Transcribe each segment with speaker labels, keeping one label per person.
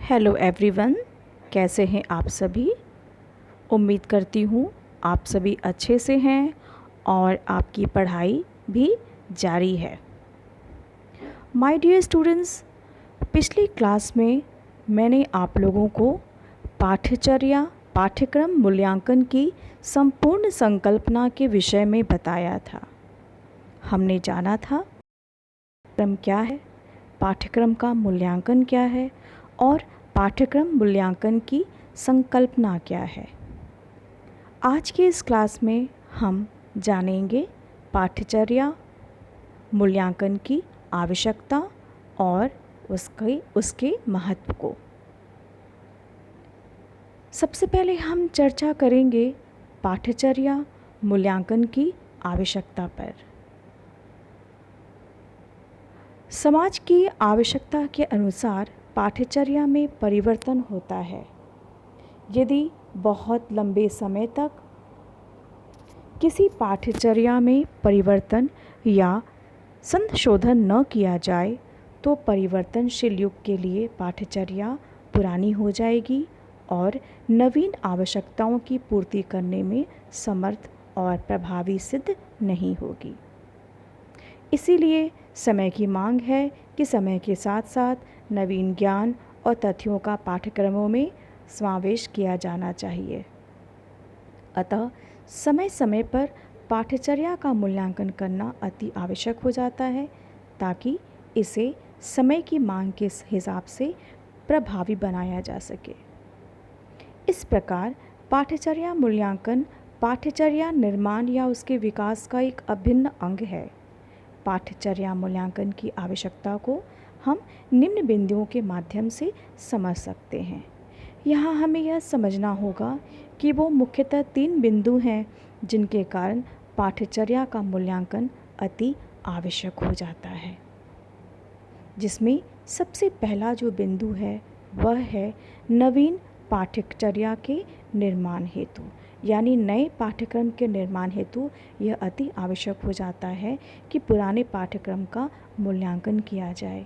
Speaker 1: Hello everyone, कैसे हैं आप सभी। उम्मीद करती हूँ आप सभी अच्छे से हैं और आपकी पढ़ाई भी जारी है। माय डियर स्टूडेंट्स, पिछली क्लास में मैंने आप लोगों को पाठ्यक्रम मूल्यांकन की संपूर्ण संकल्पना के विषय में बताया था। हमने जाना था पाठ्यक्रम क्या है, पाठ्यक्रम का मूल्यांकन क्या है और पाठ्यक्रम मूल्यांकन की संकल्पना क्या है। आज के इस क्लास में हम जानेंगे पाठ्यचर्या मूल्यांकन की आवश्यकता और उसके महत्व को। सबसे पहले हम चर्चा करेंगे पाठ्यचर्या मूल्यांकन की आवश्यकता पर। समाज की आवश्यकता के अनुसार पाठ्यचर्या में परिवर्तन होता है। यदि बहुत लंबे समय तक किसी पाठ्यचर्या में परिवर्तन या संशोधन न किया जाए तो परिवर्तनशील युग के लिए पाठ्यचर्या पुरानी हो जाएगी और नवीन आवश्यकताओं की पूर्ति करने में समर्थ और प्रभावी सिद्ध नहीं होगी। इसीलिए समय की मांग है कि समय के साथ साथ नवीन ज्ञान और तथ्यों का पाठ्यक्रमों में समावेश किया जाना चाहिए। अतः समय समय पर पाठ्यचर्या का मूल्यांकन करना अति आवश्यक हो जाता है ताकि इसे समय की मांग के हिसाब से प्रभावी बनाया जा सके। इस प्रकार पाठ्यचर्या मूल्यांकन पाठ्यचर्या निर्माण या उसके विकास का एक अभिन्न अंग है। पाठ्यचर्या मूल्यांकन की आवश्यकता को हम निम्न बिंदुओं के माध्यम से समझ सकते हैं। यहाँ हमें यह समझना होगा कि वो मुख्यतः 3 बिंदु हैं जिनके कारण पाठ्यचर्या का मूल्यांकन अति आवश्यक हो जाता है। जिसमें सबसे पहला जो बिंदु है वह है नवीन पाठ्यचर्या के निर्माण हेतु, यानी नए पाठ्यक्रम के निर्माण हेतु यह अति आवश्यक हो जाता है कि पुराने पाठ्यक्रम का मूल्यांकन किया जाए।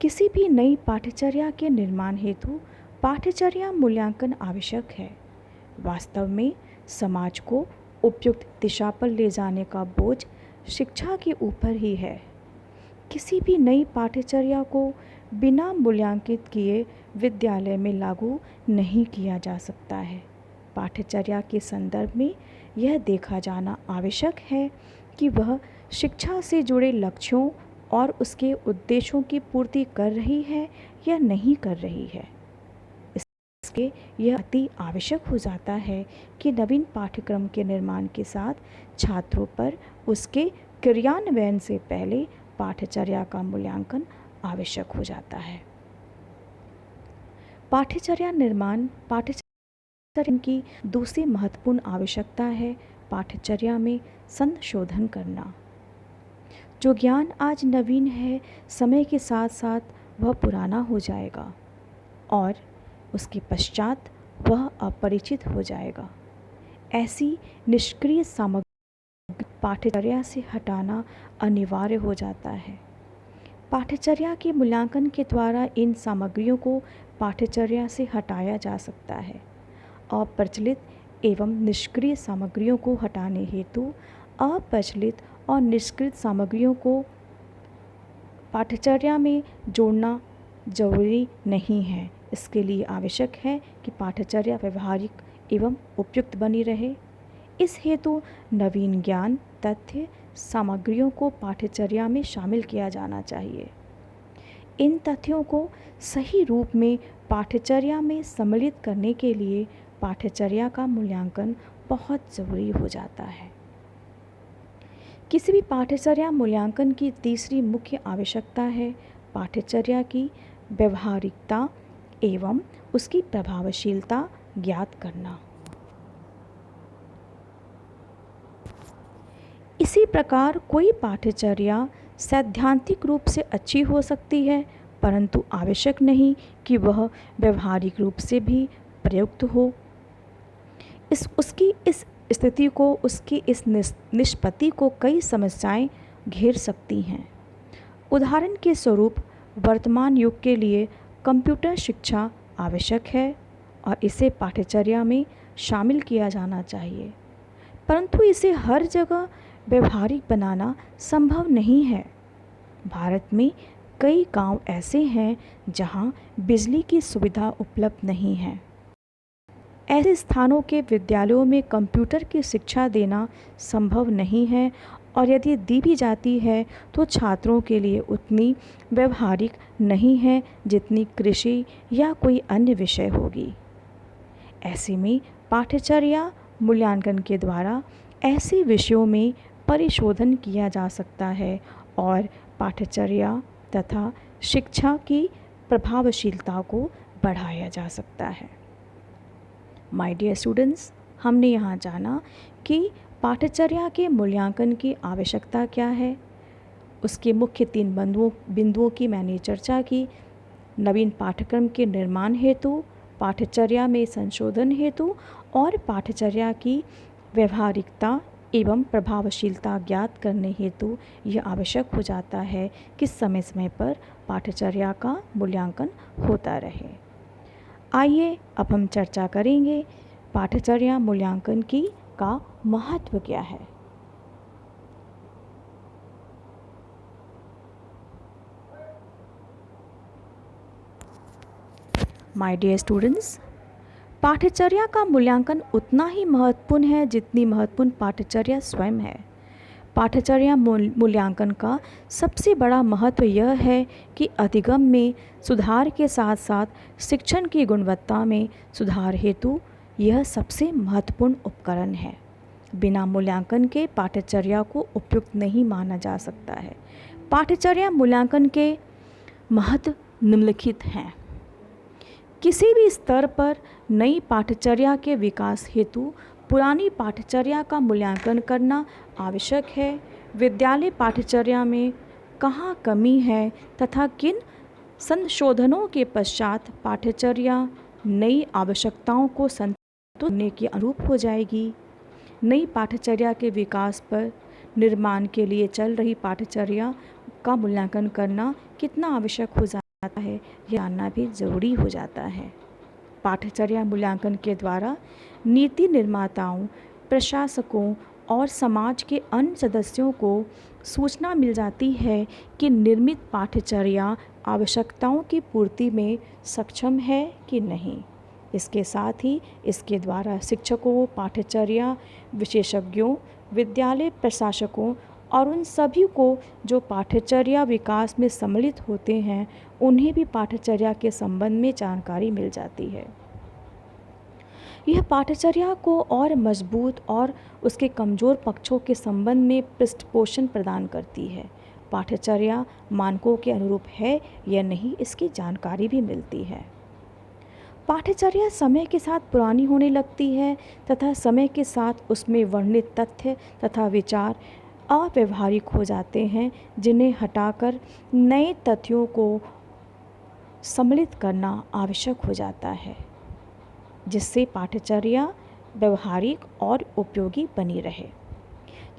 Speaker 1: किसी भी नई पाठ्यचर्या के निर्माण हेतु पाठ्यचर्या मूल्यांकन आवश्यक है। वास्तव में समाज को उपयुक्त दिशा पर ले जाने का बोझ शिक्षा के ऊपर ही है। किसी भी नई पाठ्यचर्या को बिना मूल्यांकित किए विद्यालय में लागू नहीं किया जा सकता है। पाठ्यचर्या के संदर्भ में यह देखा जाना आवश्यक है कि वह शिक्षा से जुड़े लक्ष्यों और उसके उद्देश्यों की पूर्ति कर रही है या नहीं कर रही है। इसके यह अति आवश्यक हो जाता है कि नवीन पाठ्यक्रम के निर्माण के साथ छात्रों पर उसके क्रियान्वयन से पहले पाठ्यचर्या का मूल्यांकन आवश्यक हो जाता है। पाठ्यचर्या निर्माण पाठ्यचर्या की दूसरी महत्वपूर्ण आवश्यकता है पाठ्यचर्या में संशोधन करना। जो ज्ञान आज नवीन है, समय के साथ साथ वह पुराना हो जाएगा और उसके पश्चात वह अपरिचित हो जाएगा। ऐसी निष्क्रिय सामग्री पाठ्यचर्या से हटाना अनिवार्य हो जाता है। पाठ्यचर्या के मूल्यांकन के द्वारा इन सामग्रियों को पाठ्यचर्या से हटाया जा सकता है। अप्रचलित एवं निष्क्रिय सामग्रियों को हटाने हेतु अप्रचलित और निष्क्रिय सामग्रियों को पाठ्यचर्या में जोड़ना जरूरी नहीं है। इसके लिए आवश्यक है कि पाठ्यचर्या व्यवहारिक एवं उपयुक्त बनी रहे। इस हेतु नवीन ज्ञान तथ्य सामग्रियों को पाठ्यचर्या में शामिल किया जाना चाहिए। इन तथ्यों को सही रूप में पाठ्यचर्या में सम्मिलित करने के लिए पाठ्यचर्या का मूल्यांकन बहुत ज़रूरी हो जाता है। किसी भी पाठ्यचर्या मूल्यांकन की तीसरी मुख्य आवश्यकता है पाठ्यचर्या की व्यवहारिकता एवं उसकी प्रभावशीलता ज्ञात करना। इसी प्रकार कोई पाठ्यचर्या सैद्धांतिक रूप से अच्छी हो सकती है, परंतु आवश्यक नहीं कि वह व्यवहारिक रूप से भी प्रयुक्त हो। उसकी इस स्थिति को, उसकी इस निष्पत्ति को कई समस्याएं घेर सकती हैं। उदाहरण के स्वरूप वर्तमान युग के लिए कंप्यूटर शिक्षा आवश्यक है और इसे पाठ्यचर्या में शामिल किया जाना चाहिए, परंतु इसे हर जगह व्यवहारिक बनाना संभव नहीं है। भारत में कई गांव ऐसे हैं जहां बिजली की सुविधा उपलब्ध नहीं है। ऐसे स्थानों के विद्यालयों में कंप्यूटर की शिक्षा देना संभव नहीं है और यदि दी भी जाती है तो छात्रों के लिए उतनी व्यवहारिक नहीं है जितनी कृषि या कोई अन्य विषय होगी। ऐसे में पाठ्यचर्या मूल्यांकन के द्वारा ऐसे विषयों में परिशोधन किया जा सकता है और पाठ्यचर्या तथा शिक्षा की प्रभावशीलता को बढ़ाया जा सकता है। माय डियर स्टूडेंट्स, हमने यहाँ जाना कि पाठ्यचर्या के मूल्यांकन की आवश्यकता क्या है, उसके मुख्य 3 बिंदुओं की मैंने चर्चा की। नवीन पाठ्यक्रम के निर्माण हेतु, पाठ्यचर्या में संशोधन हेतु और पाठ्यचर्या की व्यवहारिकता एवं प्रभावशीलता ज्ञात करने हेतु यह आवश्यक हो जाता है कि समय समय पर पाठ्यचर्या का मूल्यांकन होता रहे। आइए अब हम चर्चा करेंगे पाठ्यचर्या मूल्यांकन का महत्व क्या है। माय डियर स्टूडेंट्स, पाठ्यचर्या का मूल्यांकन उतना ही महत्वपूर्ण है जितनी महत्वपूर्ण पाठ्यचर्या स्वयं है। पाठ्यचर्या मूल्यांकन का सबसे बड़ा महत्व यह है कि अधिगम में सुधार के साथ साथ शिक्षण की गुणवत्ता में सुधार हेतु यह सबसे महत्वपूर्ण उपकरण है। बिना मूल्यांकन के पाठ्यचर्या को उपयुक्त नहीं माना जा सकता है। पाठ्यचर्या मूल्यांकन के महत्व निम्नलिखित हैं। किसी भी स्तर पर नई पाठ्यचर्या के विकास हेतु पुरानी पाठ्यचर्या का मूल्यांकन करना आवश्यक है। विद्यालय पाठ्यचर्या में कहाँ कमी है तथा किन संशोधनों के पश्चात पाठ्यचर्या नई आवश्यकताओं को संतुष्ट करने के अनुरूप हो जाएगी। नई पाठ्यचर्या के विकास पर निर्माण के लिए चल रही पाठ्यचर्या का मूल्यांकन करना कितना आवश्यक हो जाता है, यह जानना भी ज़रूरी हो जाता है। पाठ्यचर्या मूल्यांकन के द्वारा नीति निर्माताओं, प्रशासकों और समाज के अन्य सदस्यों को सूचना मिल जाती है कि निर्मित पाठ्यचर्या आवश्यकताओं की पूर्ति में सक्षम है कि नहीं। इसके साथ ही इसके द्वारा शिक्षकों, पाठ्यचर्या विशेषज्ञों, विद्यालय प्रशासकों और उन सभी को जो पाठ्यचर्या विकास में सम्मिलित होते हैं, उन्हें भी पाठ्यचर्या के संबंध में जानकारी मिल जाती है। यह पाठ्यचर्या को और मजबूत और उसके कमज़ोर पक्षों के संबंध में पृष्ठपोषण प्रदान करती है। पाठ्यचर्या मानकों के अनुरूप है या नहीं, इसकी जानकारी भी मिलती है। पाठ्यचर्या समय के साथ पुरानी होने लगती है तथा समय के साथ उसमें वर्णित तथ्य तथा विचार अव्यवहारिक हो जाते हैं, जिन्हें हटाकर नए तथ्यों को सम्मिलित करना आवश्यक हो जाता है, जिससे पाठ्यचर्या व्यवहारिक और उपयोगी बनी रहे।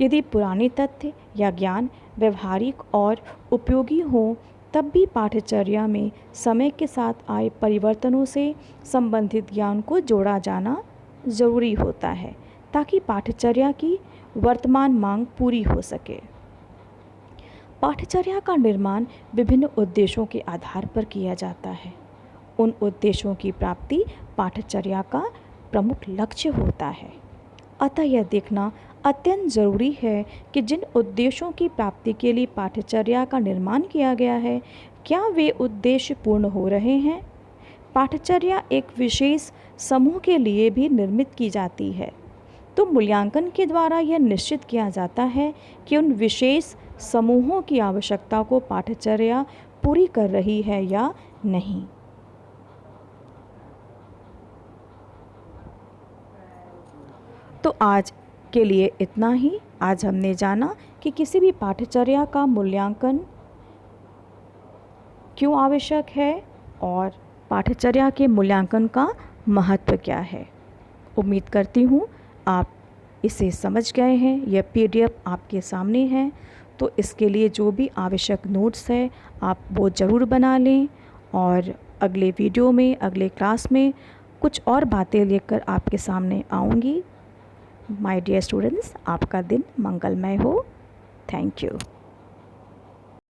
Speaker 1: यदि पुराने तथ्य या ज्ञान व्यवहारिक और उपयोगी हों, तब भी पाठ्यचर्या में समय के साथ आए परिवर्तनों से संबंधित ज्ञान को जोड़ा जाना ज़रूरी होता है, ताकि पाठ्यचर्या की वर्तमान मांग पूरी हो सके। पाठ्यचर्या का निर्माण विभिन्न उद्देश्यों के आधार पर किया जाता है। उन उद्देश्यों की प्राप्ति पाठ्यचर्या का प्रमुख लक्ष्य होता है। अतः यह देखना अत्यंत ज़रूरी है कि जिन उद्देश्यों की प्राप्ति के लिए पाठ्यचर्या का निर्माण किया गया है, क्या वे उद्देश्य पूर्ण हो रहे हैं। पाठ्यचर्या एक विशेष समूह के लिए भी निर्मित की जाती है, तो मूल्यांकन के द्वारा यह निश्चित किया जाता है कि उन विशेष समूहों की आवश्यकता को पाठ्यचर्या पूरी कर रही है या नहीं। तो आज के लिए इतना ही। आज हमने जाना कि किसी भी पाठ्यचर्या का मूल्यांकन क्यों आवश्यक है और पाठ्यचर्या के मूल्यांकन का महत्व क्या है। उम्मीद करती हूँ आप इसे समझ गए हैं। यह PDF आपके सामने है, तो इसके लिए जो भी आवश्यक नोट्स है आप वो ज़रूर बना लें। और अगले वीडियो में, अगले क्लास में कुछ और बातें लेकर आपके सामने आऊँगी। माय डियर स्टूडेंट्स, आपका दिन मंगलमय हो। Thank you.